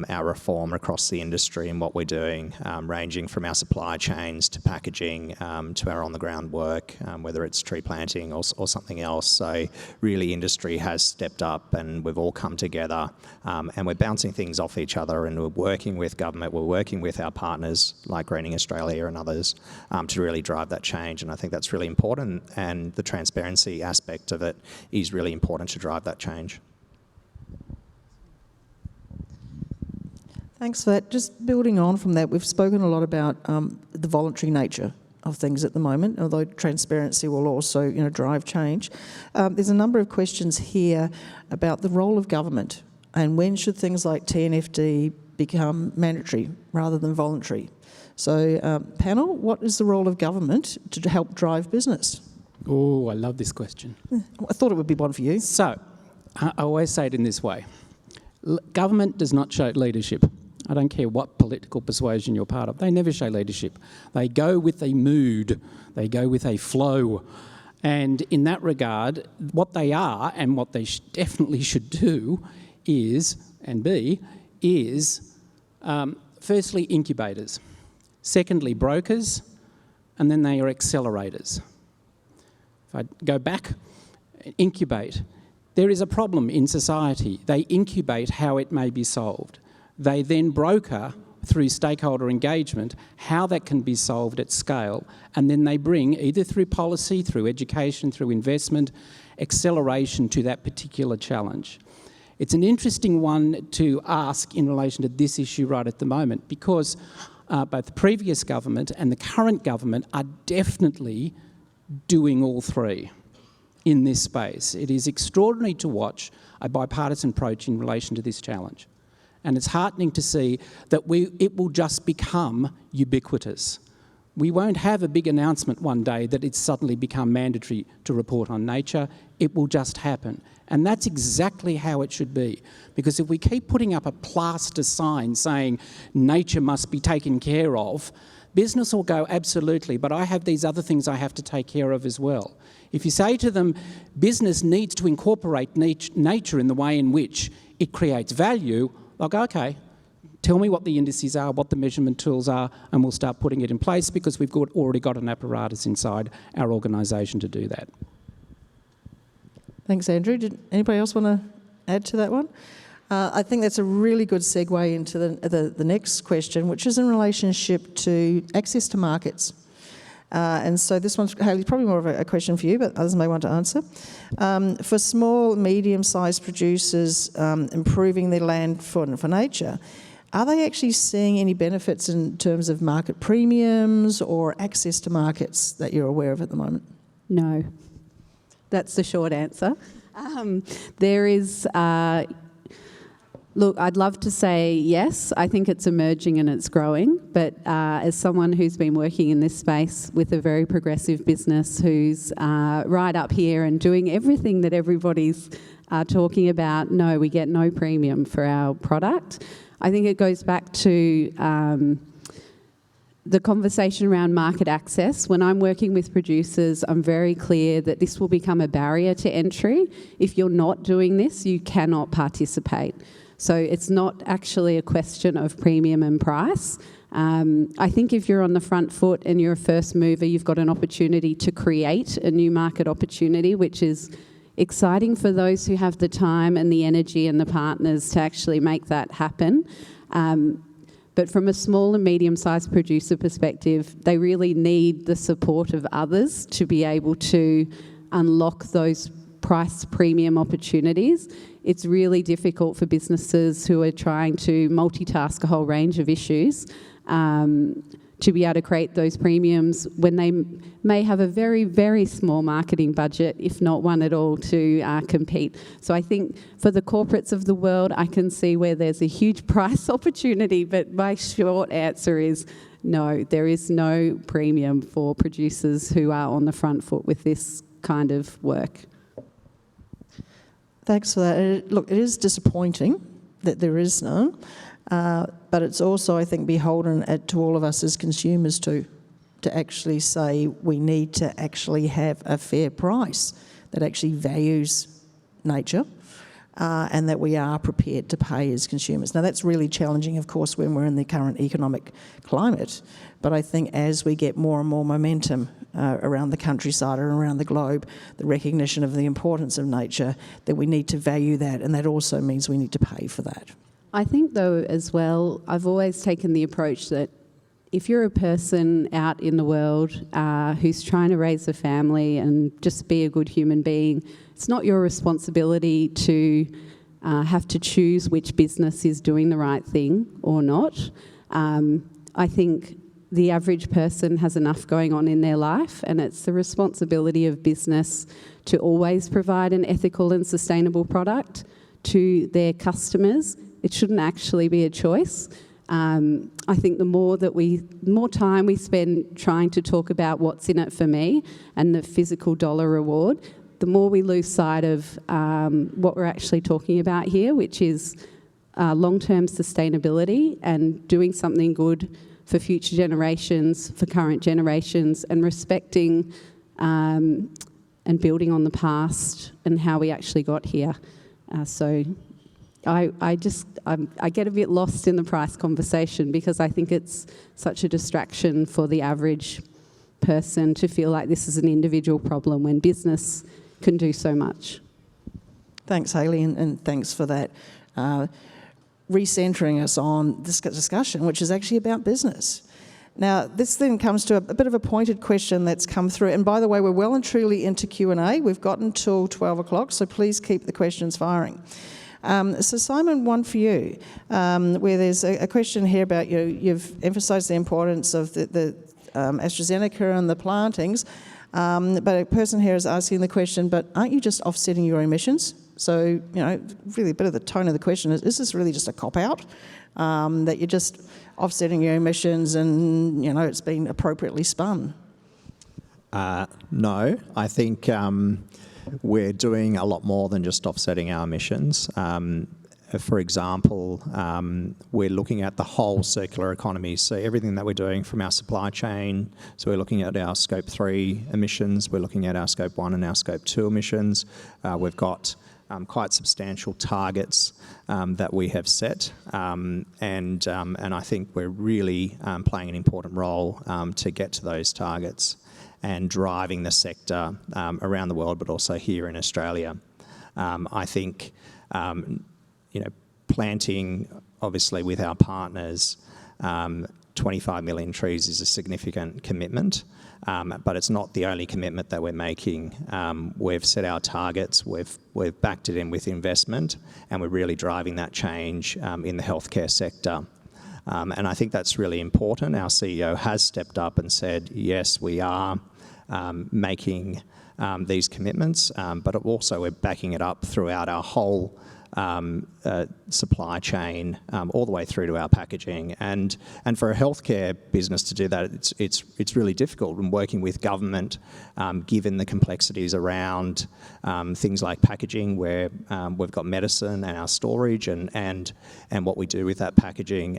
our reform across the industry and what we're doing, ranging from our supply chains to packaging to our on-the-ground work, whether it's tree planting or something else. So really industry has stepped up, and we've all come together, and we're bouncing things off each other, and we're working with government, we're working with our partners like Greening Australia and others to really drive that change. And I think that's really important, and the transparency aspect of it is really important to drive that change. Thanks for that. Just building on from that, we've spoken a lot about the voluntary nature of things at the moment, although transparency will also, drive change. There's a number of questions here about the role of government and when should things like TNFD become mandatory rather than voluntary. So, panel, what is the role of government to help drive business? Oh, I love this question. I thought it would be one for you. So, I always say it in this way. Government does not show leadership. I don't care what political persuasion you're part of. They never show leadership. They go with a mood. They go with a flow. And in that regard, what they are and what they definitely should do is, firstly, incubators. Secondly, brokers. And then they are accelerators. If I go back, incubate. There is a problem in society. They incubate how it may be solved. They then broker through stakeholder engagement how that can be solved at scale, and then they bring, either through policy, through education, through investment, acceleration to that particular challenge. It's an interesting one to ask in relation to this issue right at the moment, because both the previous government and the current government are definitely doing all three in this space. It is extraordinary to watch a bipartisan approach in relation to this challenge. And it's heartening to see that it will just become ubiquitous. We won't have a big announcement one day that it's suddenly become mandatory to report on nature. It will just happen. And that's exactly how it should be. Because if we keep putting up a plaster sign saying nature must be taken care of, business will go, absolutely, but I have these other things I have to take care of as well. If you say to them, business needs to incorporate nature in the way in which it creates value, they'll go, okay, tell me what the indices are, what the measurement tools are, and we'll start putting it in place, because we've already got an apparatus inside our organisation to do that. Thanks, Andrew. Did anybody else want to add to that one? I think that's a really good segue into the next question, which is in relationship to access to markets. And so this one's, Hayley, probably more of a question for you, but others may want to answer. For small, medium-sized producers improving their land for nature, are they actually seeing any benefits in terms of market premiums or access to markets that you're aware of at the moment? No. That's the short answer. There is... Look, I'd love to say yes. I think it's emerging and it's growing. But as someone who's been working in this space with a very progressive business who's right up here and doing everything that everybody's talking about, no, we get no premium for our product. I think it goes back to the conversation around market access. When I'm working with producers, I'm very clear that this will become a barrier to entry. If you're not doing this, you cannot participate. So it's not actually a question of premium and price. I think if you're on the front foot and you're a first mover, you've got an opportunity to create a new market opportunity, which is exciting for those who have the time and the energy and the partners to actually make that happen. But from a small and medium-sized producer perspective, they really need the support of others to be able to unlock those price premium opportunities. It's really difficult for businesses who are trying to multitask a whole range of issues to be able to create those premiums when they may have a very, very small marketing budget, if not one at all, to compete. So I think for the corporates of the world, I can see where there's a huge price opportunity, but my short answer is no, there is no premium for producers who are on the front foot with this kind of work. Thanks for that. Look, it is disappointing that there is none, but it's also, I think, beholden to all of us as consumers to actually say we need to actually have a fair price that actually values nature and that we are prepared to pay as consumers. Now, that's really challenging, of course, when we're in the current economic climate, but I think as we get more and more momentum around the countryside and around the globe, the recognition of the importance of nature, that we need to value that, and that also means we need to pay for that. I think, though, as well, I've always taken the approach that if you're a person out in the world who's trying to raise a family and just be a good human being, it's not your responsibility to have to choose which business is doing the right thing or not. I think the average person has enough going on in their life, and it's the responsibility of business to always provide an ethical and sustainable product to their customers. It shouldn't actually be a choice. I think the more time we spend trying to talk about what's in it for me and the physical dollar reward, the more we lose sight of what we're actually talking about here, which is long-term sustainability and doing something good for future generations, for current generations, and respecting and building on the past and how we actually got here. So I get a bit lost in the price conversation because I think it's such a distraction for the average person to feel like this is an individual problem when business can do so much. Thanks, Hayley, and thanks for that. Recentering us on this discussion, which is actually about business. Now, this then comes to a bit of a pointed question that's come through. And by the way, we're well and truly into Q&A. We've got until 12 o'clock, so please keep the questions firing. So Simon, one for you, where there's a question here about you've emphasised the importance of the AstraZeneca and the plantings, but a person here is asking the question, but aren't you just offsetting your emissions? So, really a bit of the tone of the question is this really just a cop-out, that you're just offsetting your emissions and, it's been appropriately spun? No, I think we're doing a lot more than just offsetting our emissions. For example, we're looking at the whole circular economy, so everything that we're doing from our supply chain. So we're looking at our Scope 3 emissions, we're looking at our Scope 1 and our Scope 2 emissions. We've got quite substantial targets that we have set, and I think we're really playing an important role to get to those targets and driving the sector around the world, but also here in Australia. I think, planting, obviously with our partners, 25 million trees is a significant commitment, but it's not the only commitment that we're making. We've set our targets, we've backed it in with investment, and we're really driving that change in the healthcare sector. And I think that's really important. Our CEO has stepped up and said, yes, we are making these commitments, but also we're backing it up throughout our whole supply chain, all the way through to our packaging. And for a healthcare business to do that, it's really difficult when working with government, given the complexities around things like packaging, where we've got medicine and our storage, and what we do with that packaging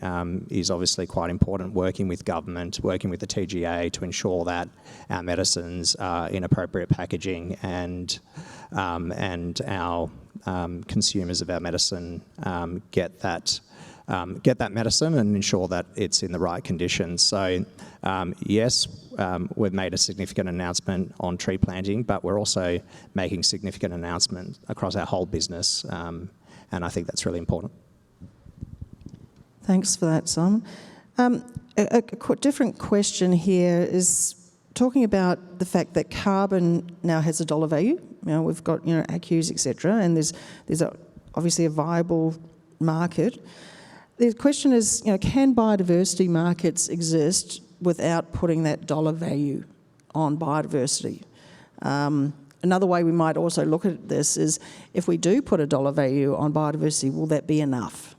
is obviously quite important. Working with government, working with the TGA to ensure that our medicines are in appropriate packaging, and our consumers of our medicine get that medicine and ensure that it's in the right conditions. So yes, we've made a significant announcement on tree planting, but we're also making significant announcements across our whole business, and I think that's really important. Thanks for that, Simon. A different question here is talking about the fact that carbon now has a dollar value. You know, we've got, ACCUs, etc., and there's obviously a viable market. The question is, can biodiversity markets exist without putting that dollar value on biodiversity? Another way we might also look at this is, if we do put a dollar value on biodiversity, will that be enough?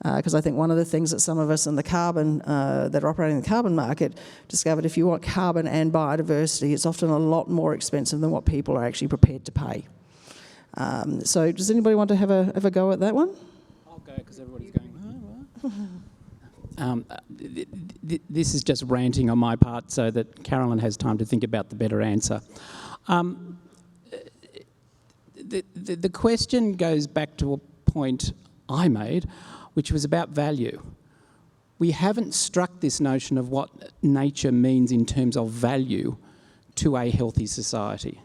Because I think one of the things that some of us in the carbon, that are operating in the carbon market, discovered, if you want carbon and biodiversity, it's often a lot more expensive than what people are actually prepared to pay. So does anybody want to have a go at that one? I'll go, because everybody's going, this is just ranting on my part so that Carolyn has time to think about the better answer. The question goes back to a point I made, which was about value. We haven't struck this notion of what nature means in terms of value to a healthy society.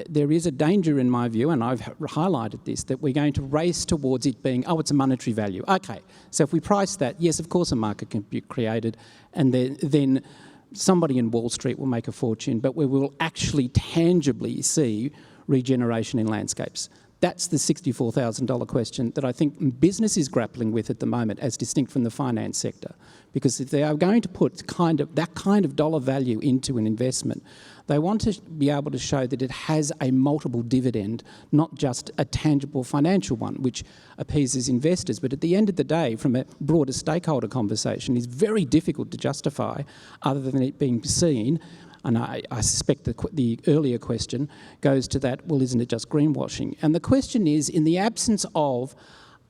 There is a danger, in my view, and I've highlighted this, that we're going to race towards it being, it's a monetary value. Okay, so if we price that, yes, of course a market can be created, and then somebody in Wall Street will make a fortune, but we will actually tangibly see regeneration in landscapes. That's the $64,000 question that I think business is grappling with at the moment, as distinct from the finance sector. Because if they are going to put that kind of dollar value into an investment, they want to be able to show that it has a multiple dividend, not just a tangible financial one, which appeases investors. But at the end of the day, from a broader stakeholder conversation, is very difficult to justify, other than it being seen. And I suspect the earlier question goes to that, well, isn't it just greenwashing? And the question is, in the absence of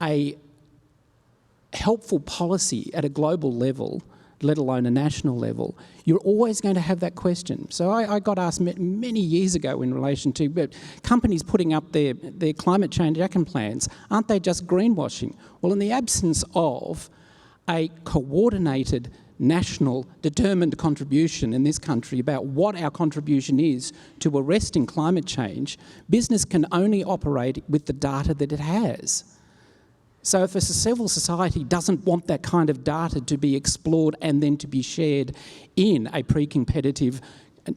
a helpful policy at a global level, let alone a national level, you're always going to have that question. So I got asked many years ago in relation to companies putting up their climate change action plans, aren't they just greenwashing? Well, in the absence of a coordinated national determined contribution in this country about what our contribution is to arresting climate change, business can only operate with the data that it has. So if a civil society doesn't want that kind of data to be explored and then to be shared in a pre-competitive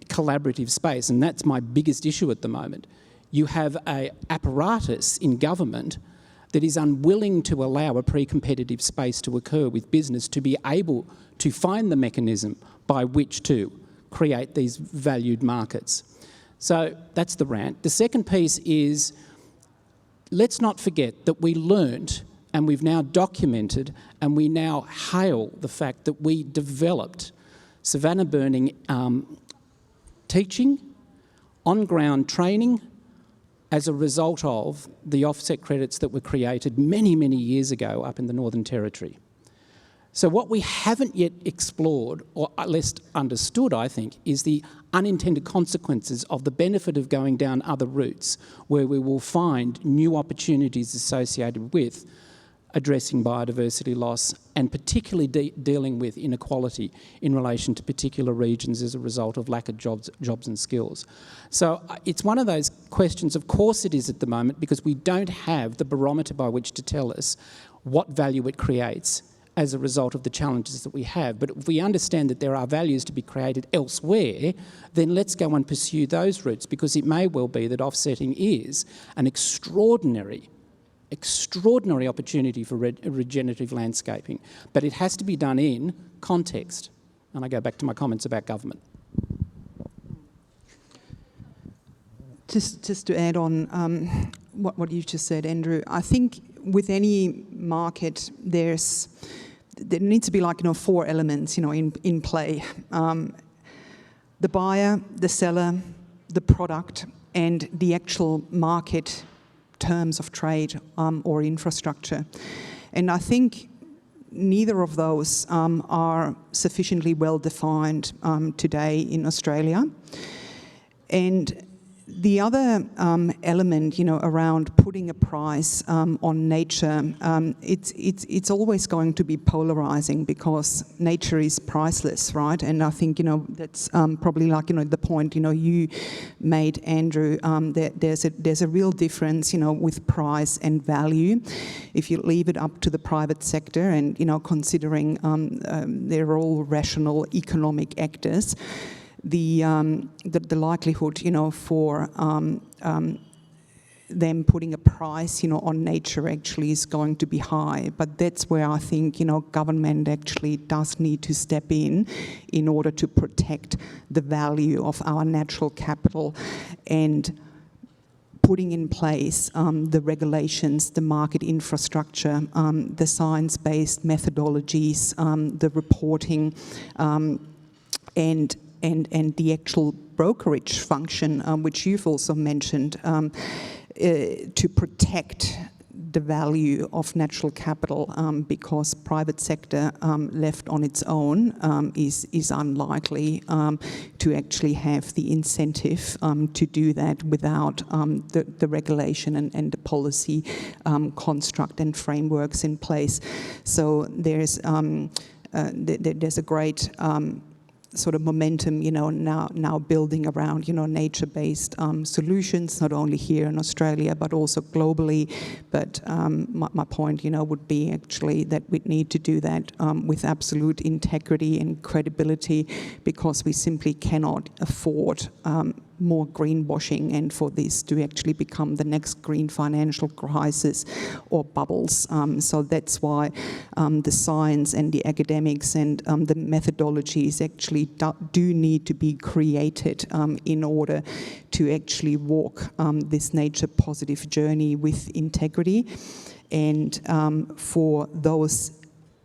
collaborative space, and that's my biggest issue at the moment, you have an apparatus in government that is unwilling to allow a pre-competitive space to occur with business to be able to find the mechanism by which to create these valued markets. So that's the rant. The second piece is, let's not forget that we learnt, and we've now documented, and we now hail the fact that we developed savanna burning teaching, on-ground training, as a result of the offset credits that were created many, many years ago up in the Northern Territory. So what we haven't yet explored, or at least understood, I think, is the unintended consequences of the benefit of going down other routes, where we will find new opportunities associated with addressing biodiversity loss and particularly dealing with inequality in relation to particular regions as a result of lack of jobs and skills. So it's one of those questions, of course it is at the moment, because we don't have the barometer by which to tell us what value it creates as a result of the challenges that we have. But if we understand that there are values to be created elsewhere, then let's go and pursue those routes, because it may well be that offsetting is an extraordinary opportunity for regenerative landscaping, but it has to be done in context. And I go back to my comments about government. Just to add on what you've just said, Andrew, I think with any market there needs to be like 4 elements in play: the buyer, the seller, the product, and the actual market terms of trade or infrastructure. And I think neither of those are sufficiently well defined today in Australia. And the other element, around putting a price on nature, it's always going to be polarizing, because nature is priceless, right? And I think that's probably like the point you made, Andrew. There's a real difference with price and value. If you leave it up to the private sector, and considering they're all rational economic actors, the likelihood, for them putting a price, on nature actually is going to be high. But that's where I think, government actually does need to step in order to protect the value of our natural capital, and putting in place the regulations, the market infrastructure, the science-based methodologies, the reporting, and the actual brokerage function, which you've also mentioned, to protect the value of natural capital, because private sector left on its own is unlikely to actually have the incentive to do that without the regulation and the policy construct and frameworks in place. So there's a great sort of momentum, now building around, nature-based solutions, not only here in Australia, but also globally. But my point, would be actually that we need to do that with absolute integrity and credibility, because we simply cannot afford more greenwashing, and for this to actually become the next green financial crisis or bubbles. So that's why the science and the academics and the methodologies actually do need to be created in order to actually walk this nature positive journey with integrity, and for those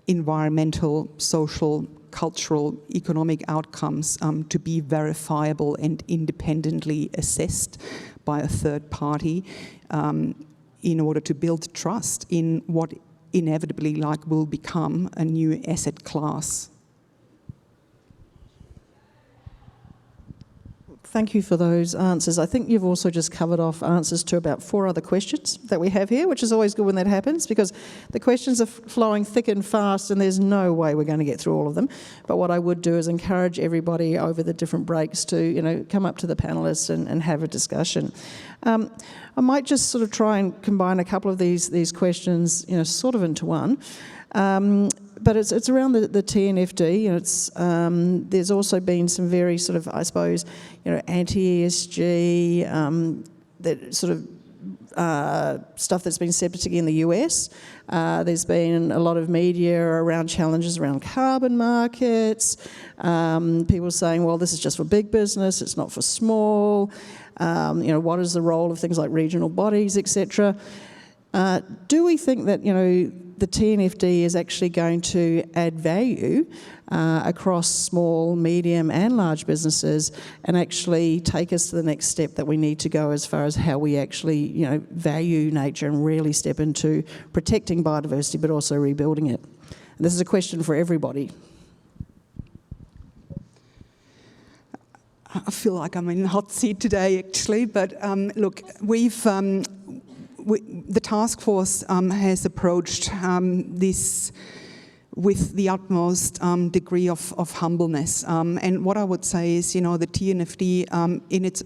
environmental, social, cultural, economic outcomes to be verifiable and independently assessed by a third party, in order to build trust in what inevitably will become a new asset class. Thank you for those answers. I think you've also just covered off answers to about 4 other questions that we have here, which is always good when that happens, because the questions are flowing thick and fast and there's no way we're going to get through all of them. But what I would do is encourage everybody over the different breaks to, come up to the panellists and have a discussion. I might just sort of try and combine a couple of these questions, sort of into one. But it's around the TNFD. There's also been some very sort of, I suppose, anti-ESG, that sort of stuff that's been said, particularly in the US. There's been a lot of media around challenges around carbon markets. People saying, well, this is just for big business, it's not for small. What is the role of things like regional bodies, etc.? Do we think that, the TNFD is actually going to add value across small, medium and large businesses, and actually take us to the next step that we need to go as far as how we actually, value nature and really step into protecting biodiversity but also rebuilding it? And this is a question for everybody. I feel like I'm in the hot seat today, actually, but look, the task force has approached this with the utmost degree of humbleness. And what I would say is, the TNFD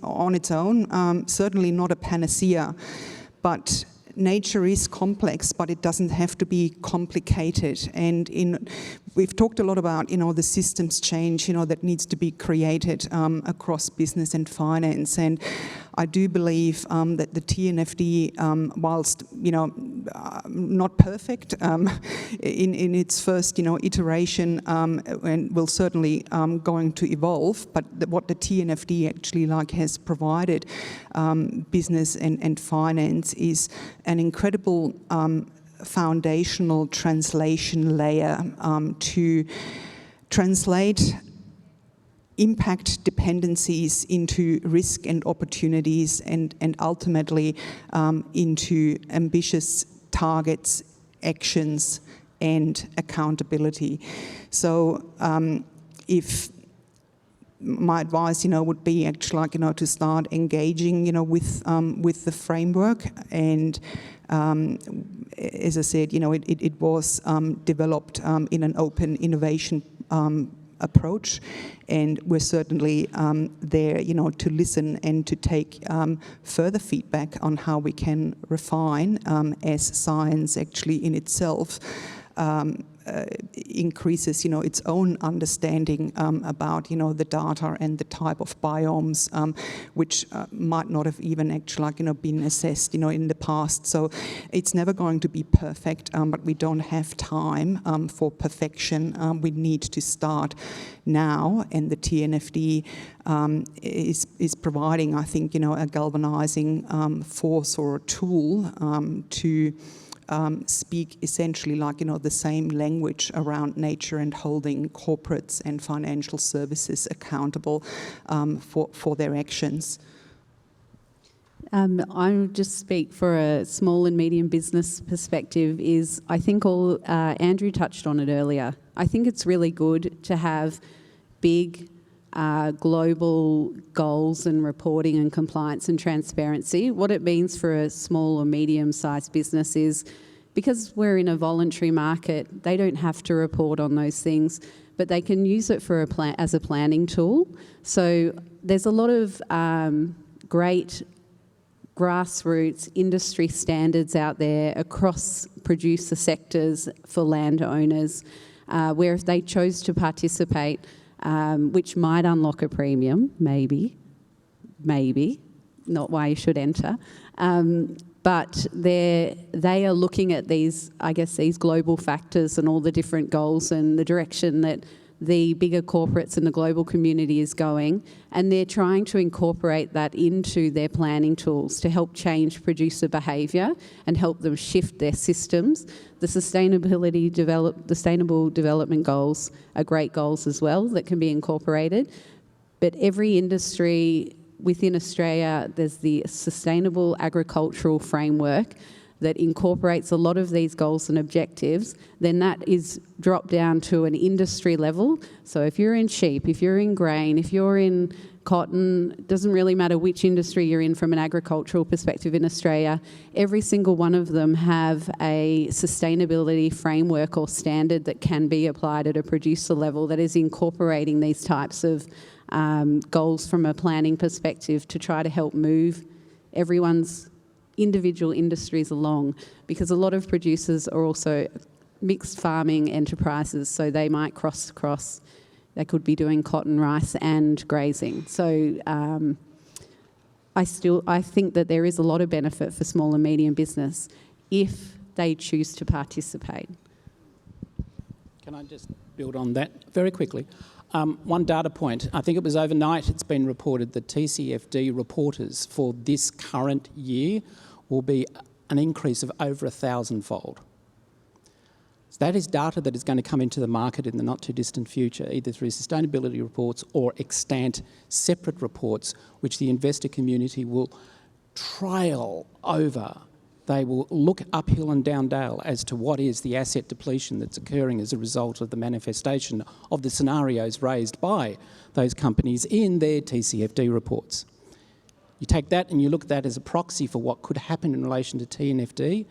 on its own, certainly not a panacea, but nature is complex, but it doesn't have to be complicated. And we've talked a lot about, the systems change, that needs to be created across business and finance. And I do believe that the TNFD, whilst, not perfect in its first, iteration, and will certainly going to evolve, but what the TNFD actually has provided business and finance is an incredible foundational translation layer to translate impact dependencies into risk and opportunities and ultimately into ambitious targets, actions and accountability. So if my advice, would be actually to start engaging, with the framework. And as I said, it was developed in an open innovation approach, and we're certainly there, to listen and to take further feedback on how we can refine as science actually in itself increases, its own understanding about, the data and the type of biomes which might not have even actually, been assessed, in the past. So it's never going to be perfect, but we don't have time for perfection. We need to start now, and the TNFD is providing, I think, a galvanizing force or a tool to speak essentially the same language around nature and holding corporates and financial services accountable for their actions. I'll just speak for a small and medium business perspective. I think Andrew touched on it earlier. I think it's really good to have big global goals and reporting and compliance and transparency. What it means for a small or medium-sized business is, because we're in a voluntary market, they don't have to report on those things, but they can use it for as a planning tool. So there's a lot of great grassroots industry standards out there across producer sectors for landowners, where if they chose to participate, which might unlock a premium, maybe, not why you should enter, but they are looking at these global factors and all the different goals and the direction that the bigger corporates and the global community is going, and they're trying to incorporate that into their planning tools to help change producer behaviour and help them shift their systems. The Sustainable Development Goals are great goals as well that can be incorporated, but every industry within Australia, there's the Sustainable Agricultural Framework that incorporates a lot of these goals and objectives. Then that is dropped down to an industry level. So if you're in sheep, if you're in grain, if you're in cotton, it doesn't really matter which industry you're in from an agricultural perspective in Australia, every single one of them have a sustainability framework or standard that can be applied at a producer level that is incorporating these types of goals from a planning perspective to try to help move everyone's individual industries along, because a lot of producers are also mixed farming enterprises, so they might cross. They could be doing cotton, rice and grazing. So I think that there is a lot of benefit for small and medium business if they choose to participate. Can I just build on that very quickly? One data point, I think it was overnight, it's been reported that TCFD reporters for this current year will be an increase of over 1,000-fold. So that is data that is going to come into the market in the not too distant future, either through sustainability reports or extant separate reports, which the investor community will trail over. They will look uphill and down dale as to what is the asset depletion that's occurring as a result of the manifestation of the scenarios raised by those companies in their TCFD reports. you take that and you look at that as a proxy for what could happen in relation to TNFD,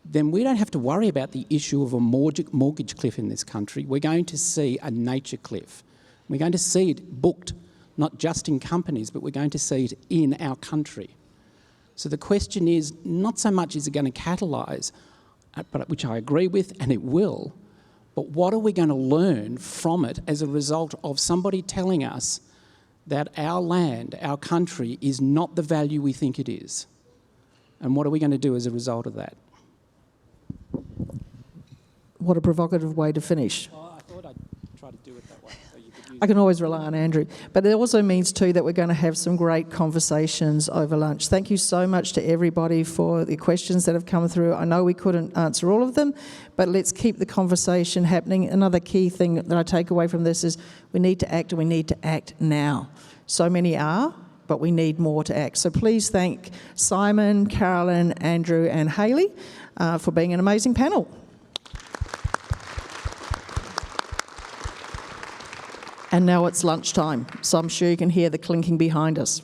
then we don't have to worry about the issue of a mortgage cliff in this country. We're going to see a nature cliff. We're going to see it booked, not just in companies, but we're going to see it in our country. So the question is, not so much is it going to catalyse, which I agree with, and it will, but what are we going to learn from it as a result of somebody telling us that our land, our country, is not the value we think it is? And what are we going to do as a result of that? What a provocative way to finish. Well, I thought I'd try to do it that way. So you could use I can always rely on Andrew. But it also means too that we're going to have some great conversations over lunch. Thank you so much to everybody for the questions that have come through. I know we couldn't answer all of them, but let's keep the conversation happening. Another key thing that I take away from this is we need to act, and we need to act now. So many are, but we need more to act. So please thank Simon, Carolyn, Andrew and Hayley for being an amazing panel. And now it's lunchtime, so I'm sure you can hear the clinking behind us.